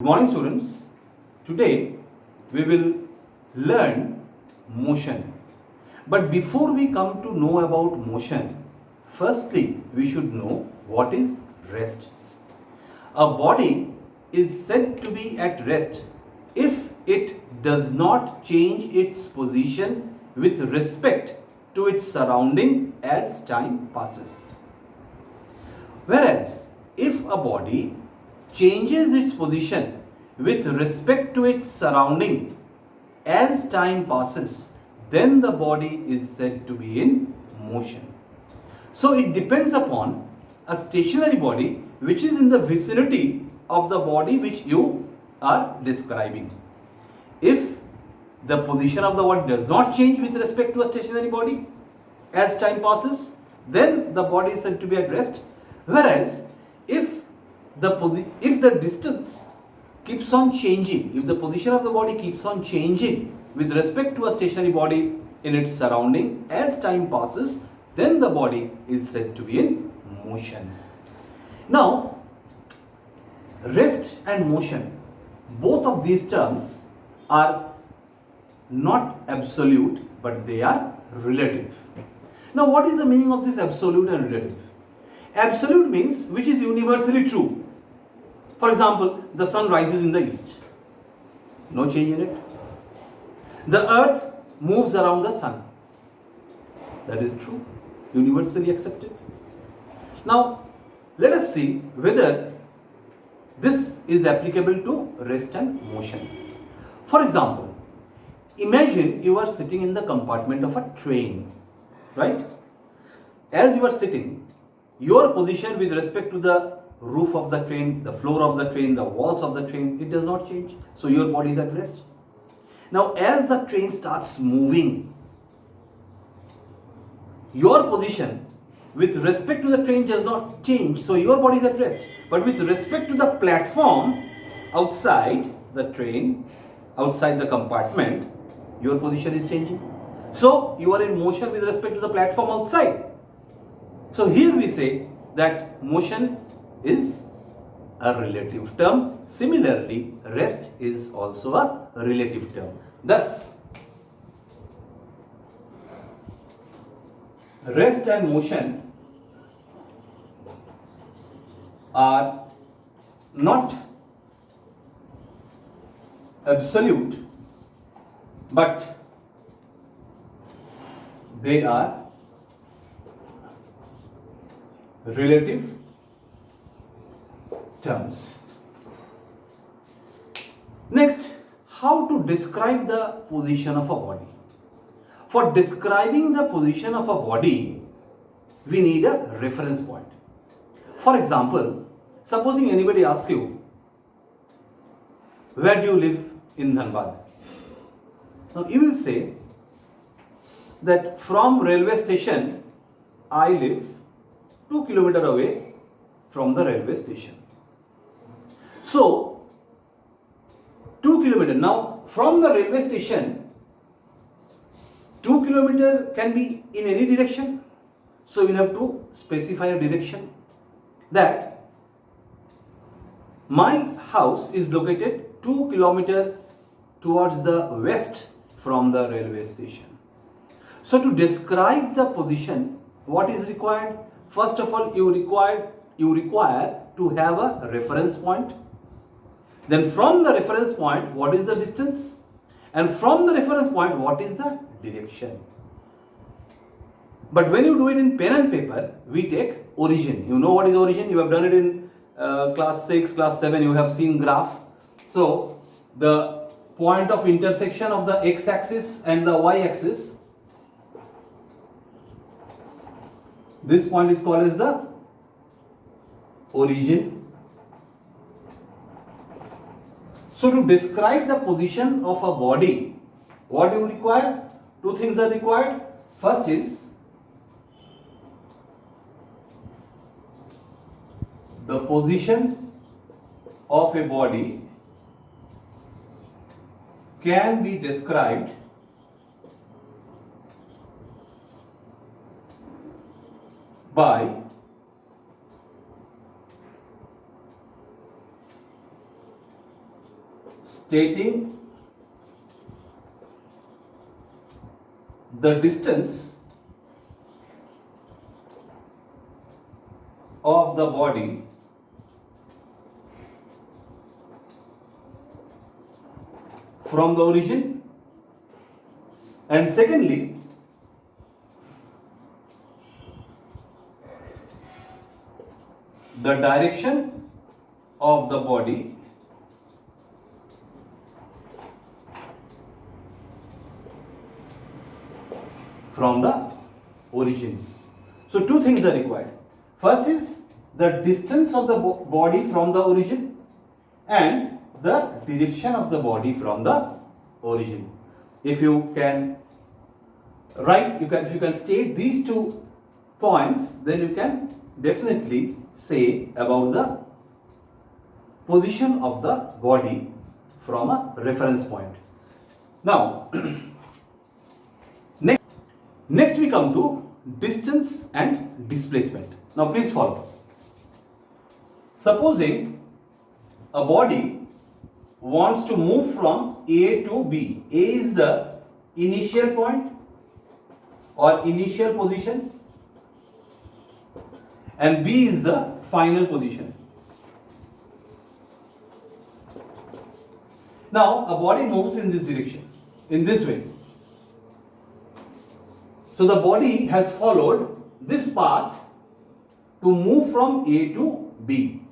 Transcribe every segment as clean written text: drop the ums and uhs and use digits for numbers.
Good morning, students. Today we will learn motion. But before we come to know about motion, firstly we should know what is rest. A body is said to be at rest if it does not change its position with respect to its surrounding as time passes. Whereas if a body changes its position with respect to its surrounding as time passes, then the body is said to be in motion. So it depends upon a stationary body which is in the vicinity of the body which you are describing. If the position of the body does not change with respect to a stationary body as time passes, then the body is said to be at rest. Whereas if the distance keeps on changing, if the position of the body keeps on changing with respect to a stationary body in its surrounding as time passes, then the body is said to be in motion. Now, rest and motion, both of these terms are not absolute, but they are relative. Now, what is the meaning of this absolute and relative? Absolute means which is universally true. For example, the sun rises in the east. No change in it. The earth moves around the sun. That is true. Universally accepted. Now, let us see whether this is applicable to rest and motion. For example, imagine you are sitting in the compartment of a train, right? As you are sitting, your position with respect to the roof of the train, the floor of the train, the walls of the train, it does not change. So your body is at rest. Now as the train starts moving, your position with respect to the train does not change. So your body is at rest. But with respect to the platform outside the train, outside the compartment, your position is changing. So you are in motion with respect to the platform outside. So here we say that motion is a relative term. Similarly, rest is also a relative term. Thus, rest and motion are not absolute, but they are relative terms. Next, how to describe the position of a body. For describing the position of a body, we need a reference point. For example, supposing anybody asks you, where do you live in Dhanbad? Now you will say that from railway station, I live 2 kilometers away from the railway station. So, 2 kilometers. Now, from the railway station, 2 kilometers can be in any direction. So, you have to specify a direction that my house is located 2 kilometers towards the west from the railway station. So, to describe the position, what is required? First of all, you require to have a reference point. Then from the reference point, what is the distance? And from the reference point, what is the direction? But when you do it in pen and paper, we take origin. You know what is origin? You have done it in class 6, class 7, you have seen graph. So, the point of intersection of the x-axis and the y-axis, this point is called as the origin. So to describe the position of a body, what do you require? Two things are required. First is the position of a body can be described by stating the distance of the body from the origin, and secondly, the direction of the body from the origin. So two things are required. First is the distance of the body from the origin and the direction of the body from the origin. If you can write, if you can state these 2 points, then you can definitely say about the position of the body from a reference point. Now, next we come to distance and displacement. Now please follow. Supposing a body wants to move from A to B. A is the initial point or initial position and B is the final position. Now a body moves in this direction, in this way. So the body has followed this path to move from A to B.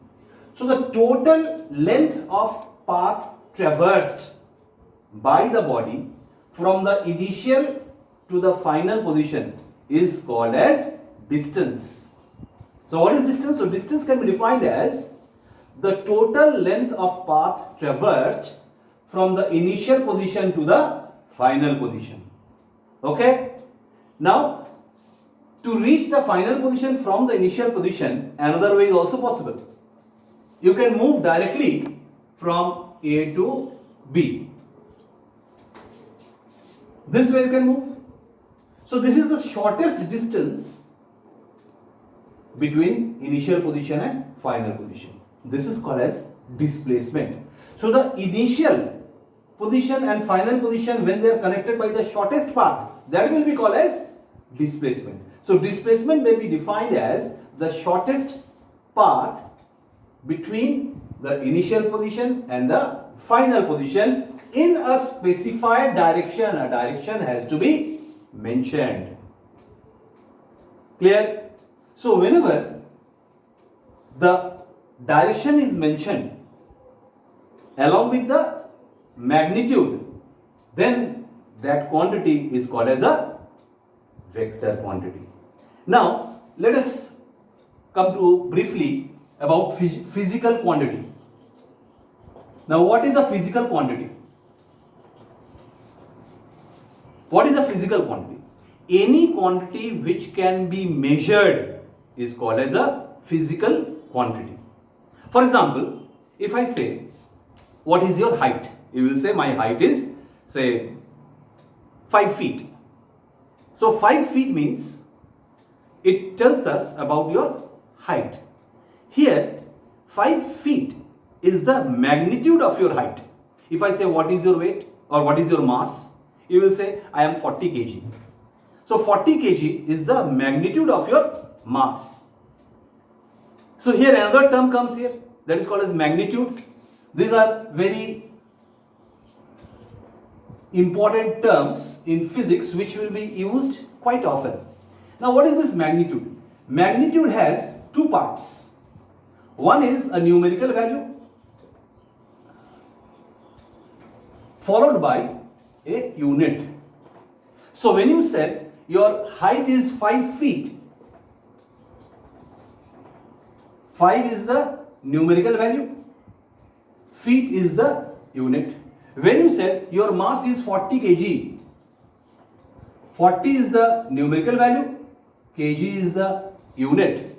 So the total length of path traversed by the body from the initial to the final position is called as distance. So what is distance? So distance can be defined as the total length of path traversed from the initial position to the final position. Okay? Now, to reach the final position from the initial position, another way is also possible. You can move directly from A to B. This way you can move. So this is the shortest distance between initial position and final position. This is called as displacement. So the initial position and final position, when they are connected by the shortest path, that will be called as displacement. So displacement may be defined as the shortest path between the initial position and the final position in a specified direction. A direction has to be mentioned. Clear? So whenever the direction is mentioned along with the magnitude, then that quantity is called as a vector quantity. Now let us come to briefly about physical quantity. Now what is a physical quantity? What is a physical quantity? Any quantity which can be measured is called as a physical quantity. For example, if I say, what is your height? You will say my height is, say, 5 feet. So 5 feet means it tells us about your height. Here 5 feet is the magnitude of your height. If I say what is your weight or what is your mass, you will say I am 40 kg. So 40 kg is the magnitude of your mass. So here another term comes here, that is called as magnitude. These are very important terms in physics which will be used quite often. Now what is this magnitude? Magnitude has 2 parts. One is a numerical value followed by a unit. So when you said your height is 5 feet, 5 is the numerical value, feet is the unit. When you said your mass is 40 kg, 40 is the numerical value, kg is the unit.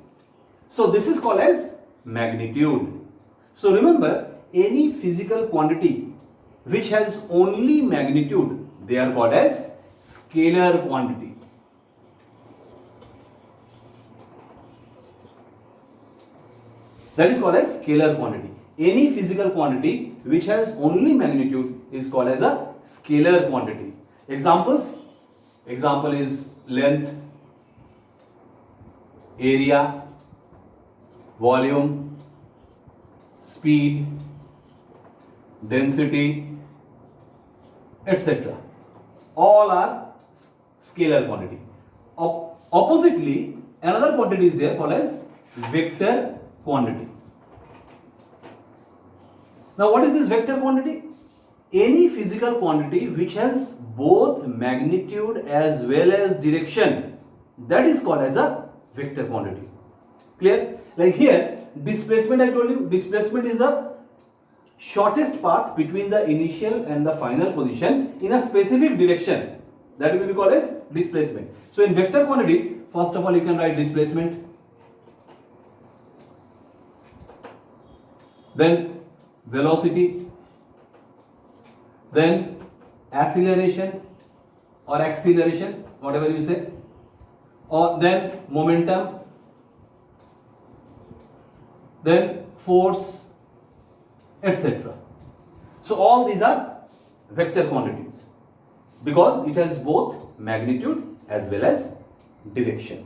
So this is called as magnitude. So remember, any physical quantity which has only magnitude, they are called as scalar quantity. That is called as scalar quantity. any physical quantity which has only magnitude is called as a scalar quantity. Examples: example is length, area, volume, speed, density, etc. All are scalar quantity. Oppositely, another quantity is there called as vector quantity. Now, what is this vector quantity? Any physical quantity which has both magnitude as well as direction, that is called as a vector quantity. Clear? Like here, displacement, I told you, displacement is the shortest path between the initial and the final position in a specific direction. That will be called as displacement. So, in vector quantity, first of all, you can write displacement, then velocity, then acceleration or acceleration, whatever you say, or then momentum, then force, etc. So all these are vector quantities because it has both magnitude as well as direction.